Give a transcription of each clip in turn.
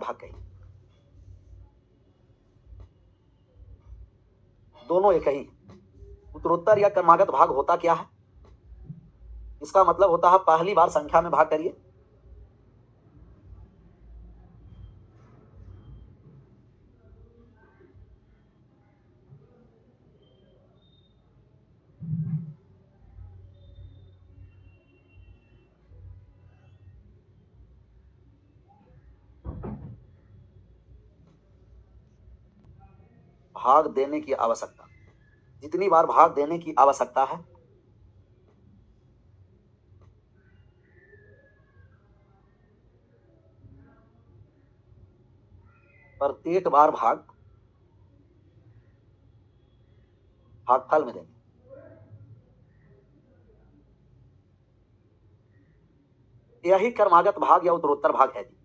भाग कही, दोनों एक ही। उत्तरोत्तर या क्रमागत भाग होता क्या है? इसका मतलब होता है पहली बार संख्या में भाग करिए, भाग देने की आवश्यकता, जितनी बार भाग देने की आवश्यकता है प्रत्येक बार भागफल में देंगे। यही क्रमागत भाग या उत्तरोत्तर भाग है जी।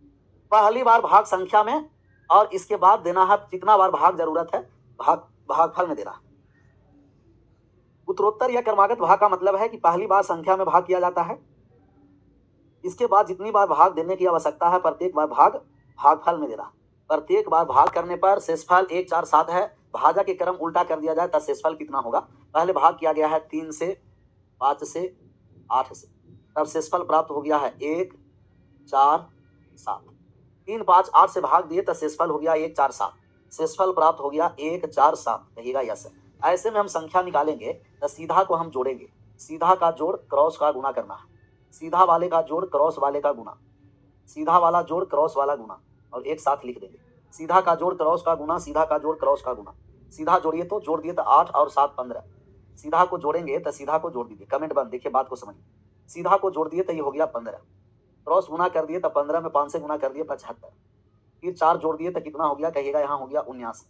पहली बार भाग संख्या में और इसके बाद देना है जितना बार भाग जरूरत है भागफल में देना है। उत्तरोत्तर या क्रमागत भाग का मतलब है कि पहली बार संख्या में भाग किया जाता है, इसके बाद जितनी बार भाग देने की आवश्यकता है प्रत्येक बार भागफल में देना। प्रत्येक बार भाग करने पर शेषफल 1 4 7 है, भाजा के क्रम उल्टा कर दिया जाए तो शेषफल कितना होगा? पहले भाग किया गया है 3 से 5 से 8 से, तब शेषफल प्राप्त हो गया है 1 4 7। 3 5 8 से भाग दिए तो शेषफल हो गया 1 4 7, शेषफल प्राप्त हो गया 1 4 7, कहिएगा यस। ऐसे में हम संख्या निकालेंगे तो सीधा को हम जोड़ेंगे, सीधा का जोड़ क्रॉस का गुना करना है, सीधा वाले का जोड़ क्रॉस वाले का गुना, सीधा वाला जोड़ क्रॉस वाला गुना, और एक साथ लिख देंगे। सीधा का जोड़ क्रॉस का गुना, सीधा का जोड़ क्रॉस का गुना। सीधा जोड़िए तो जोड़ दिए तो 8 और 7 15, सीधा को जोड़ेंगे तो सीधा को जोड़ दीजिए, कमेंट बंद, देखिए बात को समझिए। सीधा को जोड़ दिए तो ये हो गया 15, क्रॉस गुना कर दिए तो 15 में 5 से गुना कर दिए 75, फिर 4 जोड़ दिए तो कितना हो गया? कहिएगा यहाँ हो गया 79।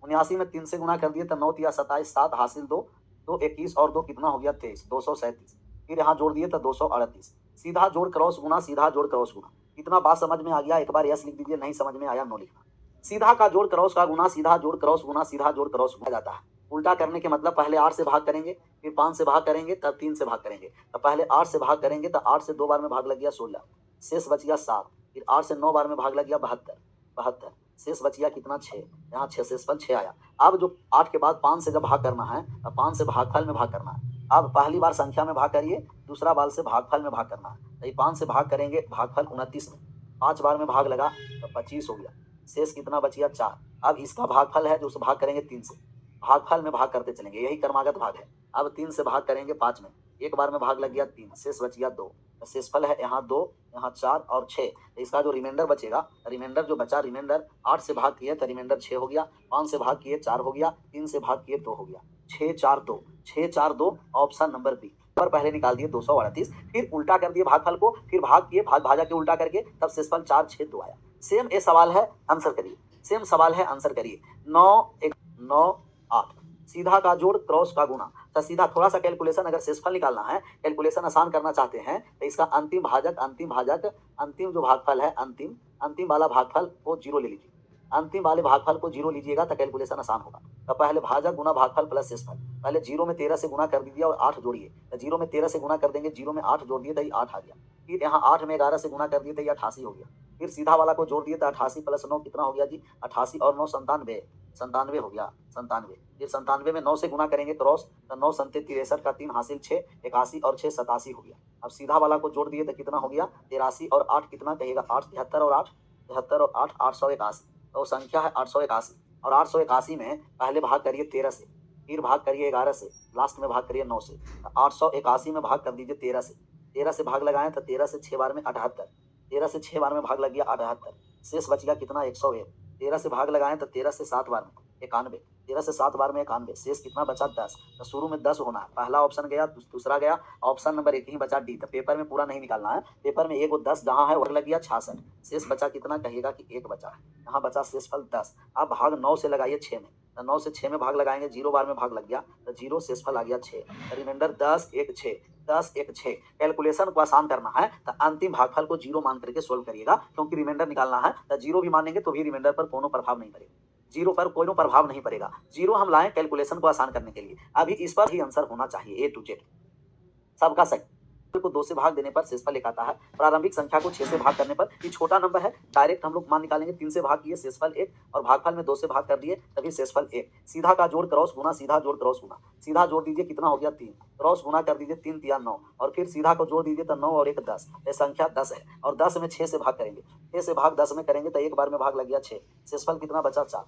79 में 3 से गुना कर दिए तो 9 या 27, 7 हासिल 2 2 21 और 2 कितना हो गया? 23, 237। फिर यहाँ जोड़ दिए तो 238। सीधा जोड़ क्रॉस गुना, सीधा जोड़ क्रॉस गुना। कितना बात समझ में आ गया? एक बार यस लिख दीजिए, नहीं समझ में आया नो लिखना। सीधा का जोड़ क्रॉस का गुना, सीधा जोड़ क्रॉस गुना, सीधा जोड़ क्रॉस गुना जाता है। उल्टा करने के मतलब पहले 8 से भाग करेंगे, फिर 5 से भाग करेंगे, तब 3 से भाग करेंगे। तो पहले 8 से भाग करेंगे तो 8 से 2 बार में भाग लग गया 16, शेष बच गया 7। फिर 8 से 9 बार में भाग लग गया 72, 72 शेष बच गया कितना? 6, यहाँ 6 शेषफल 6 आया। अब जो 8 के बाद 5 से जब भाग करना है तो 5 से भागफल में भाग करना है। अब पहली बार संख्या में भाग करिए, दूसरा बार से भागफल में भाग करना है। तो ये 5 से भाग करेंगे, भागफल 29 में, 5 बार में भाग लगा तो 25 हो गया, शेष कितना बच गया? 4। अब इसका भागफल है जो उसे भाग करेंगे 3 से, भागफल में भाग करते चलेंगे, यही क्रमागत भाग है। अब 3 से भाग करेंगे 5 में, एक बार में भाग लग गया 3, शेष बच गया 2, शेषफल है यहाँ 2, यहाँ 4 और 6। तो इसका जो रिमाइंडर बचेगा, रिमाइंडर जो बचा, रिमाइंडर 8 से भाग किए तो रिमाइंडर 6 हो गया, 5 से भाग किए 4 हो गया, 3 से भाग किए 2 हो गया, 6 4 2, 6 4 2, ऑप्शन नंबर बी पर पहले निकाल दिए 238, फिर उल्टा कर दिए भागफल को, फिर भाग किए, भाजा के उल्टा करके, तब शेषफल 4 6 2 आया। सेम ये सवाल है, आंसर करिए, सेम सवाल है, आंसर करिए। 9 1 9 8, सीधा का जोड़ क्रॉस का गुना। तो सीधा थोड़ा सा कैलकुलेशन, अगर शेषफल निकालना है, कैलकुलेशन आसान करना चाहते हैं तो इसका अंतिम भाजक, अंतिम जो भागफल है, अंतिम वाला भागफल को 0 ले लीजिए, अंतिम वाले भागफल को 0 लीजिएगा तो कैलकुलेशन आसान होगा। तो पहले भाजक गुना भागफल प्लस शेषफल, पहले 0 में 13 से गुना कर दीजिए और 8 जोड़िए, तो 0 में 13 से गुना कर देंगे, 0 में 8 जोड़ दिए तो ये 8 आ गया। फिर यहाँ 8 में 11 से गुना कर दिए तो ये 88 हो गया। फिर सीधा वाला को जोड़ दिए तो 88 प्लस 9 कितना हो गया जी? 88 और 9 97, 97 हो गया, 97। फिर 97 में 9 से गुना करेंगे क्रॉस, तो 9 संते 63 का 3 हासिल 6, 81 और 6 87 हो गया। अब सीधा वाला को जोड़ दिए तो कितना हो गया? 83 और 8 कितना? कहिएगा 8, 73 और 8, 73 और 8 881। तो संख्या है 881, और 881 में पहले भाग करिए 13 से, फिर भाग करिए 11 से, लास्ट में भाग करिए 9 से। 881 में भाग कर दीजिए 13 से, 13 से भाग लगाएं तो 13 से 6 बार में 78, 13 से 6 बार में भाग लग गया 78, शेष बच गया कितना? 101। 13 से भाग लगाएं तो 13 से 7 बार में 91, 13 से 7 बार में 91, शेष कितना बचा? 10। तो शुरू में 10 होना है, पहला ऑप्शन गया, दूसरा गया, ऑप्शन नंबर 1 ही बचा डी। तो पेपर में पूरा नहीं निकालना है, पेपर में 1 और 10 जहाँ है वह लग गया 66, शेष बचा कितना? कहिएगा कि 1 बचा है, यहाँ बचा शेषफल 10। अब भाग 9 से लगाइए 6 में, तो 9 से 6 में भाग लगाएंगे, 0 बार में भाग लग गया तो 0, शेषफल आ गया 6, रिमाइंडर 10 1 6, 10 1 6। कैलकुलेशन को आसान करना है तो अंतिम भागफल को 0 मान करके सोल्व करिएगा, क्योंकि रिमाइंडर निकालना है तो 0 भी मानेंगे तो भी रिमाइंडर पर कोनो प्रभाव नहीं पड़ेगा, 0 पर कोई प्रभाव नहीं पड़ेगा। 0 हम लाएं कैलकुलेशन को आसान करने के लिए, अभी इस पर ही आंसर होना चाहिए A to Z सबका सही। को 2 से भाग देने पर शेषफल 1 आता है। प्रारंभिक संख्या को 6 से भाग करने पर, ये छोटा नंबर है, डायरेक्ट हम लोग मान निकालेंगे। 3 से भाग किए शेषफल 1 और भागफल में 2 से भाग कर दिए तभी शेषफल 1। सीधा का जोड़ क्रॉस गुना, सीधा जोड़ क्रॉस गुना, सीधा जोड़ दीजिए कितना हो गया 3, क्रॉस गुना कर दीजिए 3 तिया 9 और फिर सीधा को जोड़ दीजिए तो 9 और 1 10, ये संख्या 10 है और 10 में 6 से भाग करेंगे। 6 से भाग 10 में करेंगे तो एक बार में भाग लग गया 6, शेषफल कितना बचा 4।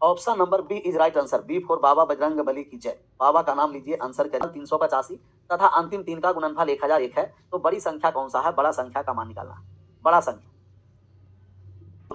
Option number B is right answer. B for Baba Bajrang Bali की जय। बाबा का नाम लीजिए, आंसर करें 385 तथा अंतिम 3 का गुणनफल 1001 है। तो बड़ी संख्या कौन सा है? बड़ा संख्या का मान निकालना है। बड़ा संख्या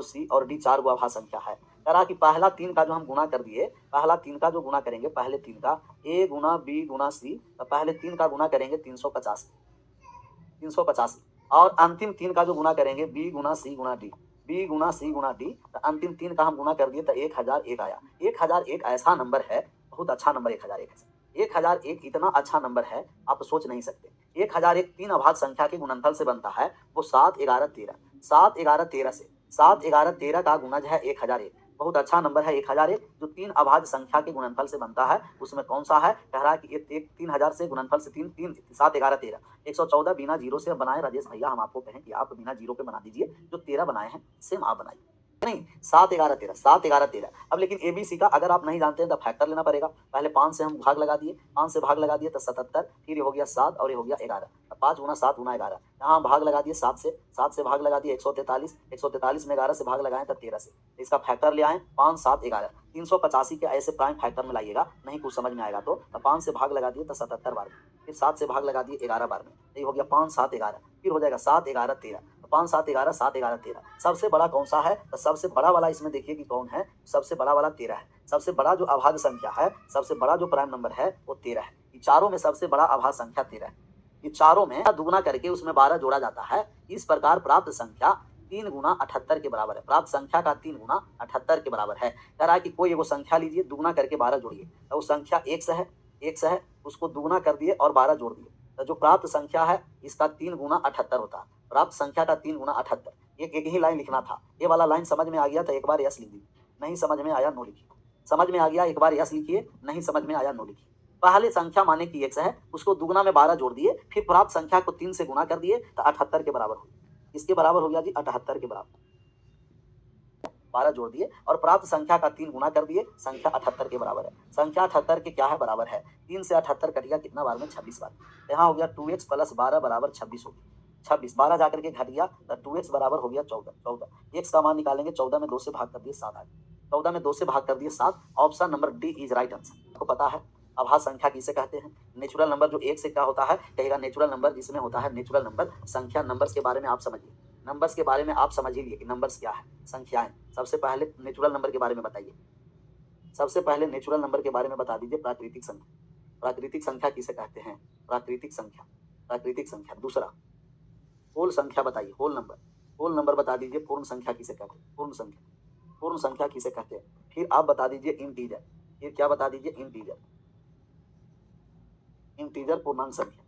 सी और डी 4 गो अभाज्य संख्या है। करा कि पहला 3 का जो हम गुणा कर दिए, पहला 3 का जो गुणा करेंगे, पहले 3 का ए गुना बी गुना सी, तो पहले 3 का गुणा करेंगे 385 और अंतिम 3 का जो गुणा करेंगे बी गुना सी गुना डी, बी गुना सी गुना डी, तो अंतिम 3 का हम गुणा कर दिए तो 1001 आया। 1001 ऐसा नंबर है, बहुत अच्छा नंबर 1001 है। 1001 इतना अच्छा नंबर है आप सोच नहीं सकते। 1001 3 अभाज्य संख्या के गुणनफल से बनता है, वो 7 11 13, 7 11 13 से 7 11 13 का गुणज है 1001। बहुत अच्छा नंबर है 1001 जो 3 अभाज्य संख्या के गुणनफल से बनता है। उसमें कौन सा है? कह रहा है कि एक 3000 से गुणनफल से 3 7 11 13 114 बिना जीरो से बनाए। राजेश भैया हम आपको कहें कि आप बिना जीरो के बना दीजिए, जो 13 बनाए हैं सेम आप बनाइए। नहीं 7 11 13, 7 11 13। अब लेकिन एबीसी का अगर आप नहीं जानते हैं तो फैक्टर लेना पड़ेगा। पहले 5 से हम भाग लगा दिए, 5 से भाग लगा दिए तो 77, फिर ये हो गया 7 और ये हो गया 11, 5 गुना 7 गुना 11। यहाँ भाग लगा दिए 7 से भाग लगा दिए 143, 143 में 11 से भाग लगाएं तो 13 से, इसका फैक्टर ले आए 5 7 11। 385 के ऐसे प्राइम फैक्टर में लाइएगा, नहीं कुछ समझ में आएगा तो 5 से भाग लगा दिए तो 77 बार में, फिर 7 से भाग लगा दिए 11 बार में, ये हो गया 5 7 11, फिर हो जाएगा 7 11 13, 5 7 11 7 11 13। सबसे बड़ा कौन सा है? तो सबसे बड़ा वाला इसमें देखिए कि कौन है, सबसे बड़ा वाला 13 है। सबसे बड़ा जो अभाज्य संख्या है, सबसे बड़ा जो प्राइम नंबर है वो 13 है। ये चारों में सबसे बड़ा अभाज्य संख्या 13 है। ये चारों में दुगुना करके उसमें 12 जोड़ा जाता है। इस प्रकार प्राप्त संख्या 3 गुना 78 के बराबर है। प्राप्त संख्या का 3 गुना 78 के बराबर है। कह रहा है कि कोई एगो संख्या लीजिए, दुगुना करके 12 जोड़िए, तो वो संख्या 1 से है, उसको दुगुना कर दिए और 12 जोड़ दिए, तो जो प्राप्त संख्या है इसका 3 गुना 78 होता है। प्राप्त संख्या का 3 गुना 78। एक ही लाइन लिखना था। ये वाला लाइन समझ में आ गया तो एक बार यस लिख दीजिए, नहीं समझ में आया नो लिखिए। समझ में आ गया एक बार यस लिखिए, नहीं समझ में आया नो लिखिए। पहले संख्या माने कि 1 है, उसको दुगुना में 12 जोड़ दिए, फिर प्राप्त संख्या को 3 से गुना कर दिए तो 78 के बराबर हो। इसके बराबर हो गया जी 78 के बराबर, 12 जोड़ दिए और प्राप्त संख्या का 3 गुना कर दिए, संख्या 78 के बराबर है। संख्या 78 के क्या है? बराबर है 3 से 78 कट गया कितना बार में? 26 बार। यहाँ हो गया 2x प्लस 12 बराबर 26 हो गया। 26 12 जाकर के घट गया तो 2x बराबर हो गया 14। x का मान निकालेंगे, 14 में 2 से भाग कर दिए 7 आ गया। 14 में 2 से भाग कर दिए 7। Option number D is right answer. आपको पता है अभाज्य संख्या किसे कहते हैं? नेचुरल नंबर जो 1 से क्या होता है कहेगा? नेचुरल नंबर जिसमें होता है नेचुरल नंबर संख्या। नंबर्स के बारे में आप समझिए, नंबर्स के बारे में आप समझ ही लिए कि नंबर्स क्या है, संख्याएं। सबसे पहले नेचुरल नंबर के बारे में बताइए, सबसे पहले नेचुरल नंबर के बारे में बता दीजिए। प्राकृतिक संख्या, प्राकृतिक संख्या किसे कहते हैं? प्राकृतिक संख्या, प्राकृतिक संख्या। दूसरा होल संख्या बताइए, होल नंबर, होल नंबर बता दीजिए। पूर्ण संख्या किसे कहते हैं? पूर्ण संख्या, पूर्ण संख्या किसे कहते हैं? फिर आप बता दीजिए इंटीजर, फिर क्या बता दीजिए? इंटीजर, इंटीजर पूर्णांक संख्या।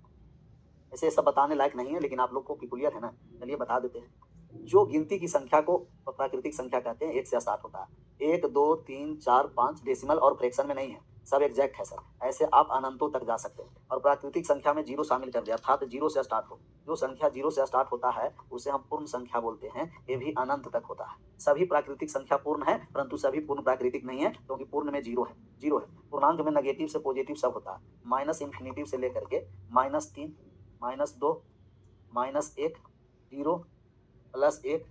ऐसे सब बताने लायक नहीं है लेकिन आप लोग को पिकुलियर है ना, चलिए बता देते हैं। जो गिनती की संख्या को प्राकृतिक संख्या कहते हैं, 1 से स्टार्ट होता है। 1 2 3 4 5 डेसिमल और फ्रैक्शन में नहीं है, सब एग्जैक्ट है सर। ऐसे आप अनंतों तक जा सकते हैं और प्राकृतिक संख्या में 0 शामिल कर दिया, अर्थात 0 से स्टार्ट हो। जो संख्या 0 से स्टार्ट होता है उसे हम पूर्ण संख्या बोलते हैं, ये भी अनंत तक होता है। सभी प्राकृतिक संख्या पूर्ण है परंतु सभी पूर्ण प्राकृतिक नहीं है, क्योंकि पूर्ण में 0 है, 0 है। पूर्णांक में नेगेटिव से पॉजिटिव सब होता है, माइनस इंफिनिटिव से लेकर के -3 -2 -1 0 +1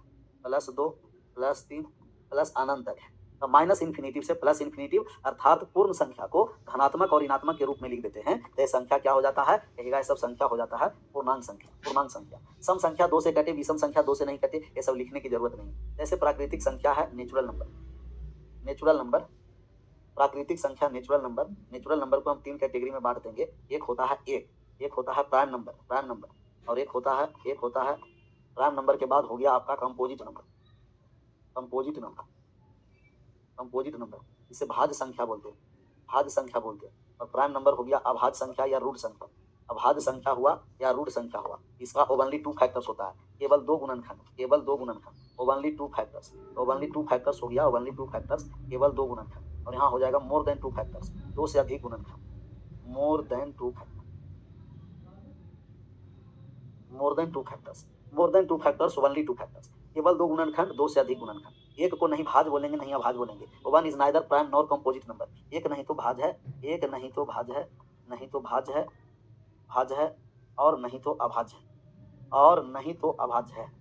+2 +3 प्लस अनंत तक है। तो माइनस इंफिनिटिव से प्लस इंफिनिटिव अर्थात पूर्ण संख्या को धनात्मक और ऋणात्मक के रूप में लिख देते हैं, तो यह संख्या क्या हो जाता है? कहेगा ये सब संख्या हो जाता है पूर्णांक संख्या, पूर्णांक संख्या। सम संख्या 2 से कटे, विषम संख्या 2 से नहीं कटे, ये सब लिखने की जरूरत नहीं। जैसे प्राकृतिक संख्या है नेचुरल नंबर, नेचुरल नंबर, प्राकृतिक संख्या नेचुरल नंबर। नेचुरल नंबर को हम 3 कैटेगरी में बांट देंगे। एक होता है एक होता है प्राइम नंबर, प्राइम नंबर, और एक होता है प्राइम नंबर के बाद हो गया आपका composite number, composite number, composite number, इसे भाज्य संख्या बोलते हैं, भाज्य संख्या बोलते हैं। और प्राइम नंबर हो गया अभाज्य संख्या या रूट संख्या। अभाज्य संख्या हुआ या रूट संख्या हुआ, इसका ओनली 2 फैक्टर्स होता है, केवल 2 गुणनखंड, केवल 2 गुणनखंड, ओनली 2 फैक्टर्स, ओनली 2 फैक्टर्स हो गया, ओनली 2 फैक्टर्स, केवल 2 गुणनखंड। और यहाँ हो जाएगा मोर देन 2 फैक्टर्स, 2 से अधिक गुणनखंड, more than 2 factor, more than two factors, more than two factors, only two factors, केवल दो गुणनखंड, दो से अधिक गुणनखंड। एक को नहीं भाज बोलेंगे, नहीं अभाज बोलेंगे। One is neither prime nor composite number, एक नहीं तो भाज है, एक नहीं तो भाज है, नहीं तो भाज है, भाज है और नहीं तो अभाज है, और नहीं तो अभाज है,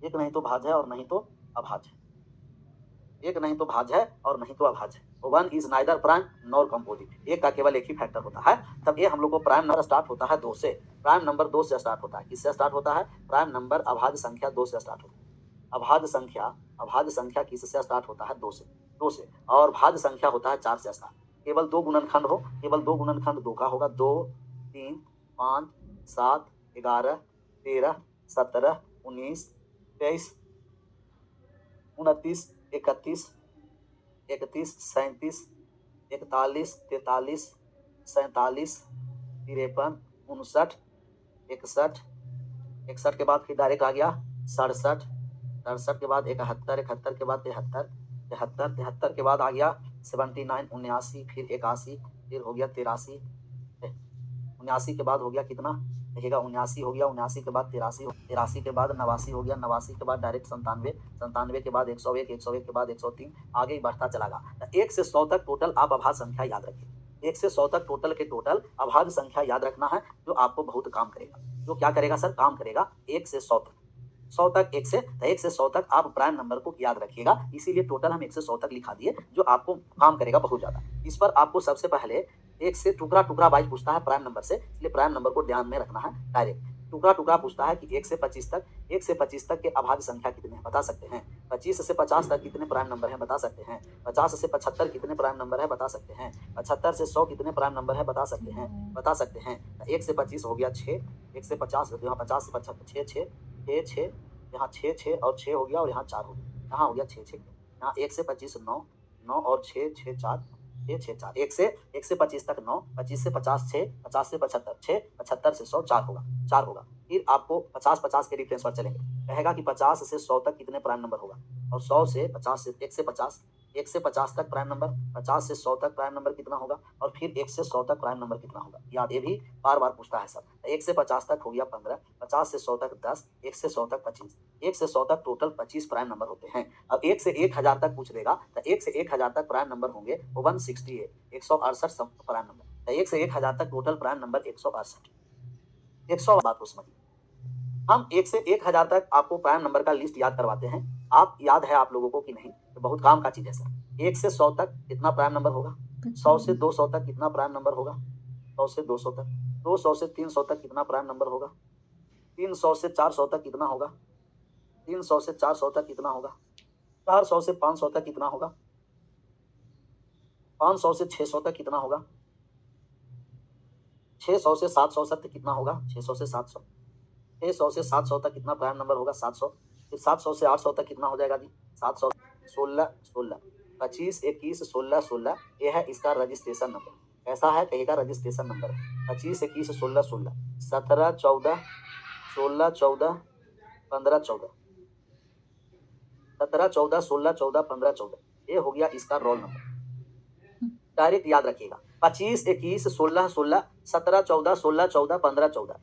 एक नहीं तो भाज है और नहीं तो अभाज है, एक नहीं तो भाज है और नहीं तो अभाज है। One is neither prime nor composite, एक का केवल एक ही फैक्टर होता है। तब ये हम लोग को प्राइम नंबर स्टार्ट होता है दो से, प्राइम नंबर दो से स्टार्ट होता है। किससे स्टार्ट होता है? प्राइम नंबर अभाज्य संख्या दो से स्टार्ट होता है। अभाज्य संख्या किससे स्टार्ट होता है? दो से, दो से। और भाज्य संख्या होता है चार से स्टार्ट। केवल दो गुणनखंड हो, केवल दो गुणनखंड दो का होगा, 2 3 5 7 11 13 17 19 23 29 31 31 37 41 43 47 53 59 61 61 के बाद फिर डायरेक्ट आ गया 67, 67 के बाद 71, 71 के बाद 73, 73, 73 के बाद आ गया 79, 79, फिर 81, फिर हो गया 83, 79 के बाद हो गया कितना? देखिएगा 79 हो गया, 79 के बाद 83, 83 के बाद 89 हो गया, 89 के बाद डायरेक्ट 97, 97 के बाद 101, 101 के बाद 103, आगे ही बढ़ता चलागा। 1 से 100 तक टोटल आप अभाज्य संख्या याद रखिए। 1 से 100 तक टोटल के टोटल अभाज्य संख्या याद रखना है, जो आपको बहुत काम करेगा। जो क्या करेगा सर? काम करेगा 1 से 100 तक। 100 तक 1 से 100 तक आप प्राइम नंबर को याद रखिएगा, इसीलिए टोटल हम 1 से 100 तक लिखा दिए, जो आपको काम करेगा बहुत ज्यादा। इस पर आपको सबसे पहले एक से टुकड़ा टुकड़ा वाइज पूछता है प्राइम नंबर से, इसलिए प्राइम नंबर को ध्यान में रखना है। डायरेक्ट टुकड़ा टुकड़ा पूछता है कि 1 से 25 तक, 1 से 25 तक के अभाज्य संख्या कितने हैं बता सकते हैं। 25 से 50 तक कितने प्राइम नंबर हैं बता सकते हैं। 50 से 75 कितने प्राइम नंबर है बता सकते हैं। 75 से 100 कितने प्राइम नंबर है बता सकते हैं, बता सकते हैं। 1 से 25 हो गया 6, 1 से 50, यहाँ 50 से 75 6 6 6 6, यहाँ 6 6 और 6 हो गया, और यहाँ 4 हो गया, यहाँ हो गया 6 6, यहाँ 1 से 25 9, 9 और 6 6 4 6 6 4, 1 से 25 तक 9, 25 से 50 6, 50 से 75 6, 75 से 100 4 होगा, 4 होगा। फिर आपको 50 50 के डिफरेंस पर चलेंगे, कहेगा कि 50 से 100 तक कितने प्राइम नंबर होगा, और 100 से 50 से 1 से 50, 1 से 50 तक प्राइम नंबर, 50 से 100 तक प्राइम नंबर कितना होगा, और फिर 1 से 100 तक प्राइम नंबर कितना होगा। याद, ये भी बार बार पूछता है सर। 1 से 50 तक हो गया 15, 50 से 100 तक 10, 1 से 100 तक 25, 1 से 100 तक टोटल 25 प्राइम नंबर होते हैं। अब 1 से 1000 तक पूछ लेगा, तो 1 से 1000 तक प्राइम नंबर होंगे 168, 168 प्राइम नंबर। तो 1 से 1000 तक टोटल प्राइम नंबर 168। 100 बात को समझिए, हम 1 से 1000 तक आपको प्राइम नंबर का लिस्ट याद करवाते हैं। आप याद है आप लोगों को कि नहीं, तो बहुत काम का चीज है सर। 1 से 100 तक कितना प्राइम नंबर होगा, 100 से 200 तक कितना प्राइम नंबर होगा, 100 से 200 तक, 200 से 300 तक कितना प्राइम नंबर होगा, 300 से 400 तक कितना होगा, 300 से 400 तक कितना होगा, 400 से 500 तक कितना होगा, 500 से 600 तक कितना होगा, 600 से 700 तक कितना होगा, 600 से 700, 600 से 700 तक कितना प्राइम नंबर होगा, 700। फिर 700 से 800 तक कितना हो जाएगा जी, 700, 16 16, 25 21 16 16, ये है इसका रजिस्ट्रेशन नंबर। कैसा है कहेगा, रजिस्ट्रेशन नंबर है। 25 21 16 16, 17 14 16 14 15 14, 17 14 16 14 15 14, ये हो गया इसका रोल नंबर। डायरेक्ट याद रखिएगा, 25 21 16 16, 17 14 16 14 15 14।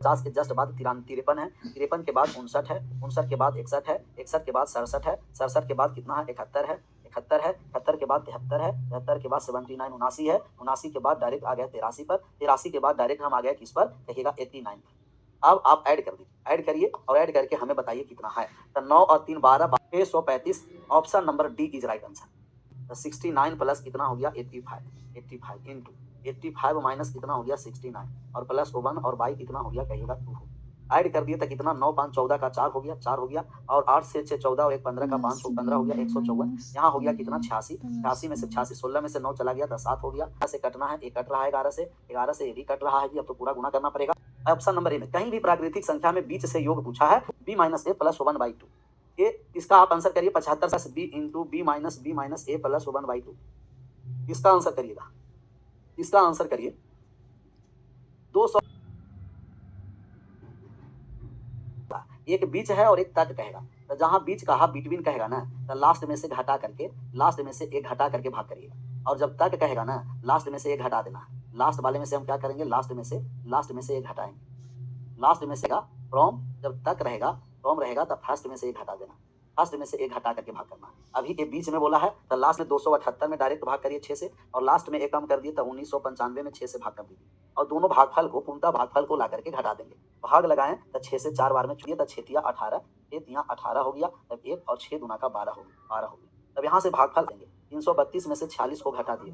50 के जस्ट बाद 53 है, 53 के बाद 59 है, 59 के बाद 61 है, 61 के बाद 67 है, 67 के बाद कितना है, 71 है, 71 है, 71 के बाद 73 है, 73 के बाद 79 79 है, 79 के बाद डायरेक्ट आ गया 83 पर, 83 के बाद डायरेक्ट हम आ गए किस पर, कहिएगा 89 पर। अब आप ऐड कर दीजिए, ऐड करिए और ऐड करके हमें बताइए कितना है। तो 9 और 3 12, 635, option number D is right answer. तो 69 प्लस कितना हो गया, 85, 85 इंटू 85 माइनस कितना हो गया 69, और प्लस 1 और बाई कितना हो गया कहिएगा 2। ऐड कर दिए तो कितना, 9 5 14 का 4 हो गया, 4 हो गया, और 8 से 6 14 और 1 15 का 5 15 हो गया, 154। यहाँ हो गया कितना 86, 86 में से 86, 16 में से 9 चला गया तो 7 हो गया। से कटना है, एक कट रहा है 11 से, 11 से ये भी कट रहा है जी, अब तो पूरा गुना करना पड़ेगा। ऑप्शन नंबर ए में कहीं भी प्राकृतिक संख्या में बीच से योग पूछा है, b माइनस ए प्लस 1/2, ये इसका आप आंसर करिए 75 plus B into B minus A plus 1/2। इसका आंसर करिएगा, इसका आंसर करिए 200। एक बीच है और एक तक कहेगा, तो जहां बीच कहा बिटवीन कहेगा ना, तो लास्ट में से घटा करके, लास्ट में से एक घटा करके भाग करिएगा, और जब तक कहेगा ना लास्ट में से एक घटा देना है, लास्ट वाले में से हम क्या करेंगे, लास्ट में से एक हटाएंगे। लास्ट में से फ्रॉम जब तक रहेगा, फ्रॉम रहेगा तब फर्स्ट में से एक हटा देना, फर्स्ट में से एक हटा करके भाग करना। अभी ये बीच में बोला है तो लास्ट में 278 में डायरेक्ट भाग करिए 6 से, और लास्ट में एक कम कर दिए तो 1995 में 6 से भाग कर दीजिए, और दोनों भागफल को पूर्णतः भागफल को ला करके घटा देंगे। भाग लगाएं तो 6 से 4 बार में छुड़िए तो 6 तिया 18, 6 तिया 18 हो गया, तब 1 और 6 दूना का 12 हो गया। तब यहाँ से भागफल देंगे, 332 में से 46 को घटा दिए,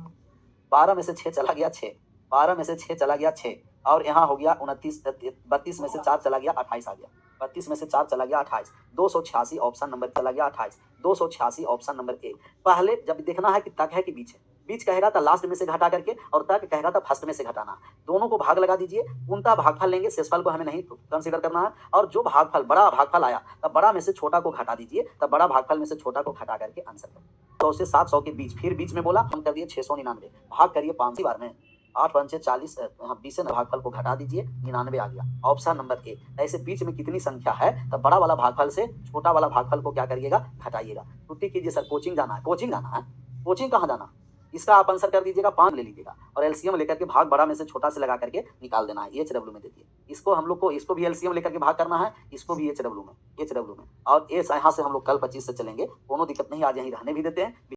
12 में से 6 चला गया 6, 12 में से 6 चला गया 6, और यहाँ हो गया 32 में से 4 चला गया 28 आ गया, 32 में से 4 चला गया 28, 286 ऑप्शन नंबर चला गया 28, 286 ऑप्शन नंबर ए। पहले जब देखना है कि तक है कि बीच है, बीच कहेगा तो लास्ट में से घटा करके, और तक कहेगा तो फर्स्ट में से घटाना। दोनों को भाग लगा दीजिए, पूर्णतः भागफल लेंगे, शेषफल को हमें नहीं कंसीडर करना है। और जो भागफल बड़ा भागफल आया तब बड़ा में से छोटा को घटा दीजिए, तब बड़ा भागफल में से छोटा को घटा करके आंसर करें। 100 से 700 के बीच, फिर बीच में बोला हम कर दिए 699, भाग करिए 5 बार में, 8 पंचे 40, 20 से भागफल को घटा दीजिए, 99 आ गया, ऑप्शन नंबर ए। ऐसे बीच में कितनी संख्या है तब बड़ा वाला भागफल से छोटा वाला भागफल को क्या करिएगा, घटाइएगा। छुट्टी कीजिए सर, कोचिंग जाना है, कोचिंग जाना है, कोचिंग कहाँ जाना, इसका आप आंसर कर दीजिएगा, 5 ले लीजिएगा, और एलसीएम लेकर के भाग बड़ा में से छोटा से लगा करके निकाल देना है, एचडब्ल्यू में दे दिए। इसको हम लोग को, इसको भी एलसीएम लेकर के भाग करना है, इसको भी एचडब्ल्यू में, और यहाँ से हम लोग कल 25 से चलेंगे, कोनो दिक्कत नहीं, आज यहीं रहने भी देते हैं।